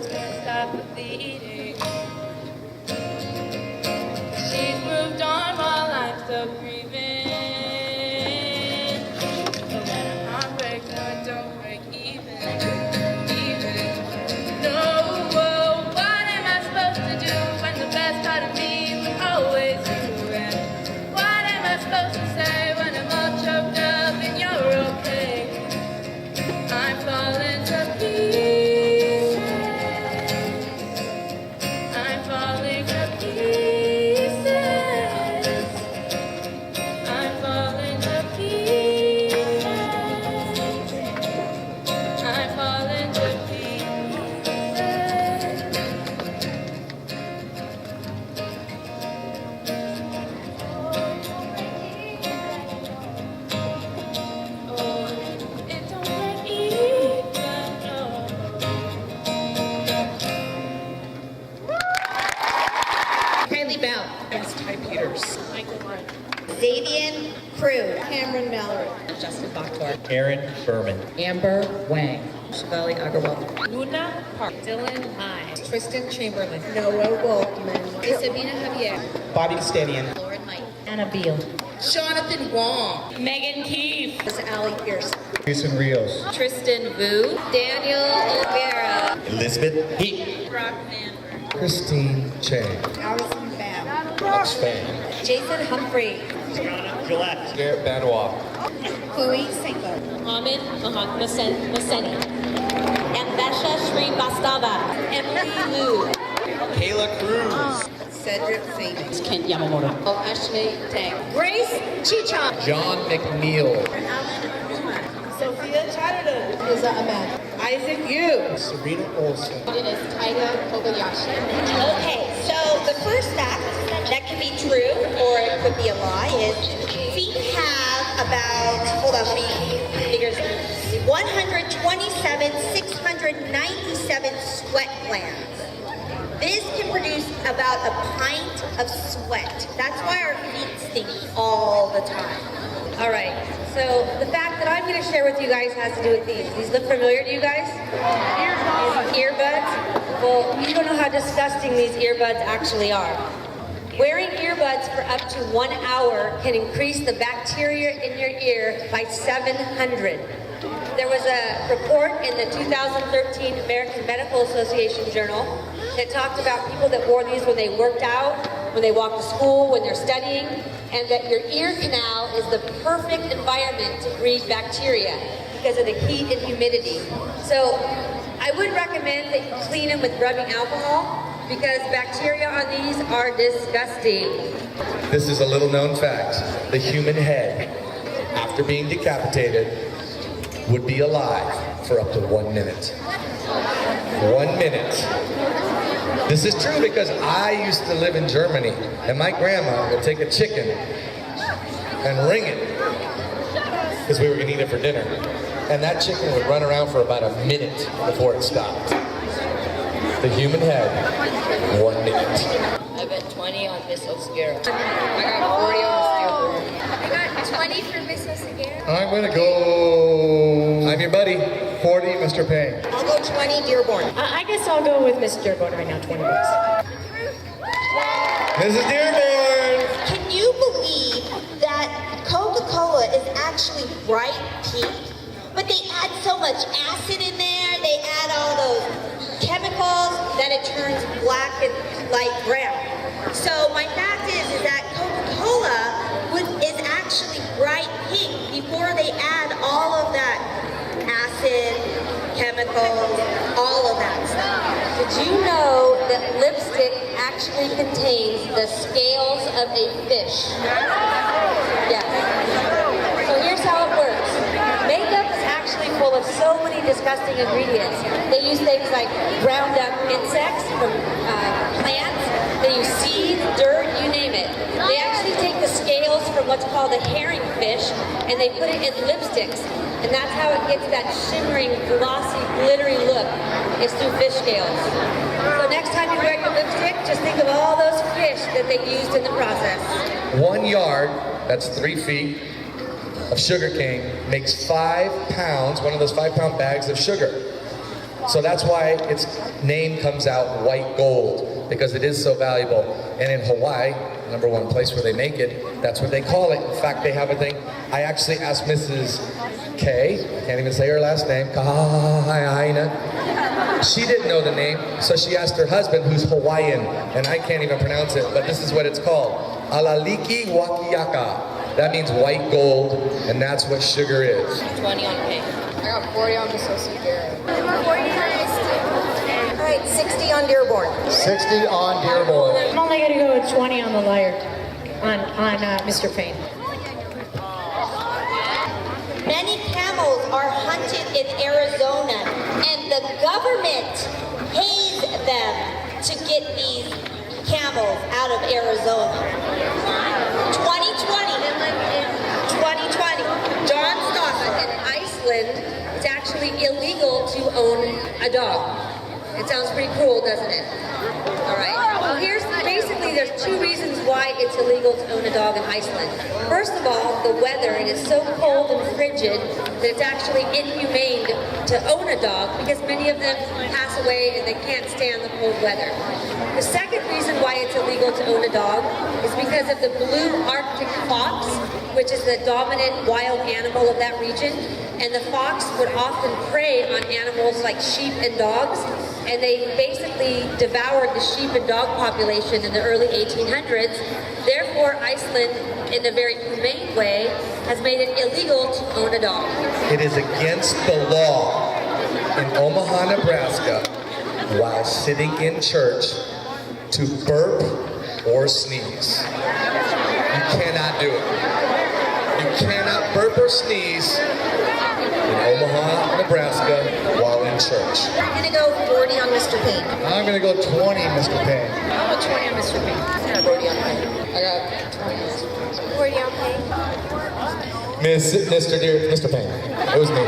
heart's gonna stop the bleeding. She's moved on while I'm still grieving. So when her heart breaks, no, it don't break even. No, what am I supposed to do when the best part of me was always you? And what am I supposed to say when I'm all choked up and you're okay? I'm falling to pieces. I'm falling to pieces. I'm falling to pieces. I'm falling to it don't break even, no. Kylie Bell. Yes, Ty Peters. Michael Martin. Xavier Prude. Cameron Mallory. Justin Bachtor. Aaron Berman. Amber Wang. Shivali Agarwal. Luna Park. Dylan Hine. Tristan Chamberlain. Noah Goldman. Isabina Javier. Bobby Stadion. Lauren Mike. Anna Beal. Jonathan Wong. Megan Keefe. Allie Pearson. Jason Rios. Tristan Vu. Daniel Olvera. Elizabeth Heat. Brock Manford. Christine Chang. Allison Pham. Max Fan. Jason Humphrey. Gillette. Garrett Benoit. Chloe Senko. Ahmed Maseni. Ambesha Srivastava. Emily Liu. Kayla Cruz. Cedric Savings. Kent Yamamoto. Ashley Tang. Grace Chichon. John McNeil. Sophia Chatterton. Liza Ahmed. Isaac Yu. Serena Olsen. Dennis Taida Kobayashi. Okay, so the first fact that can be true or it could be a lie is feet have about, hold on, let me figure this. 697 sweat glands. This can produce about a pint of sweat. That's why our feet stink all the time. All right, so the fact that I'm going to share with you guys has to do with these. These look familiar to you guys? Earbuds. Earbuds? Well, you don't know how disgusting these earbuds actually are. Wearing earbuds for up to 1 hour can increase the bacteria in your ear by 700. There was a report in the 2013 American Medical Association Journal that talked about people that wore these when they worked out, when they walked to school, when they're studying, and that your ear canal is the perfect environment to breed bacteria because of the heat and humidity. So I would recommend that you clean them with rubbing alcohol because bacteria on these are disgusting. This is a little known fact. The human head, after being decapitated, would be alive for up to 1 minute. 1 minute. This is true because I used to live in Germany and my grandma would take a chicken and ring it because we were gonna eat it for dinner. And that chicken would run around for about a minute before it stopped. The human head, 1 minute. I bet 20 on Miss Oscara. I got 40 on the steelboard. I got 20 for Miss Oscara. I'm gonna go, I'm your buddy, 40, Mr. Payne. I'll go 20 Dearborn. I guess I'll go with Miss Dearborn right now, 20 bucks. Mrs. Dearborn. Can you believe that Coca-Cola is actually bright pink? But they add so much acid in there, they add all those chemicals that it turns black and light brown. So my fact is that Coca-Cola is actually bright pink before they add all of that acid, chemicals, all of that stuff. Did you know that lipstick actually contains the scales of a fish? Yes. So here's how it works. Makeup is actually full of so many disgusting ingredients. They use things like ground up insects from plants. They use seeds, dirt, you name it. They actually take the scales from what's called a herring fish and they put it in lipsticks. And that's how it gets that shimmering, glossy, glittery look. It's through fish scales. So next time you wear your lipstick, just think of all those fish that they used in the process. 1 yard, that's 3 feet, of sugar cane makes 5 pounds, one of those 5-pound bags of sugar. So that's why its name comes out white gold, because it is so valuable. And in Hawaii, number one place where they make it, that's what they call it. In fact, they have a thing. I actually asked Mrs. K, I can't even say her last name, Kahaina. She didn't know the name, so she asked her husband, who's Hawaiian, and I can't even pronounce it, but this is what it's called. Alaliki wakiaka. That means white gold, and that's what sugar is. 20 on pink. I got 40 on Mississippi Garrett. All right, 60 on Dearborn. 60 on Dearborn. I'm only going to go with 20 on the liar, on Mr. Payne. Many camels are hunted in Arizona, and the government pays them to get these camels out of Arizona. 2020. John Stossel. In Iceland, it's actually illegal to own a dog. It sounds pretty cruel, doesn't it? All right. Well, there's two reasons why it's illegal to own a dog in Iceland. First of all, the weather. It is so cold and frigid that it's actually inhumane to own a dog because many of them pass away and they can't stand the cold weather. The second reason why it's illegal to own a dog is because of the blue Arctic fox, which is the dominant wild animal of that region. And the fox would often prey on animals like sheep and dogs, and they basically devoured the sheep and dog population in the early 1800s. Therefore, Iceland, in a very humane way, has made it illegal to own a dog. It is against the law in Omaha, Nebraska, while sitting in church, to burp or sneeze. You cannot do it. You cannot burp or sneeze in Omaha, Nebraska, while in church. I'm gonna go 40 on Mr. Payne. I'm going to go 20, Mr. Payne. I'll go 20 on Mr. Payne. I got 40 on Payne. I got 20 on 40 on Payne. Mr. Payne. It was me.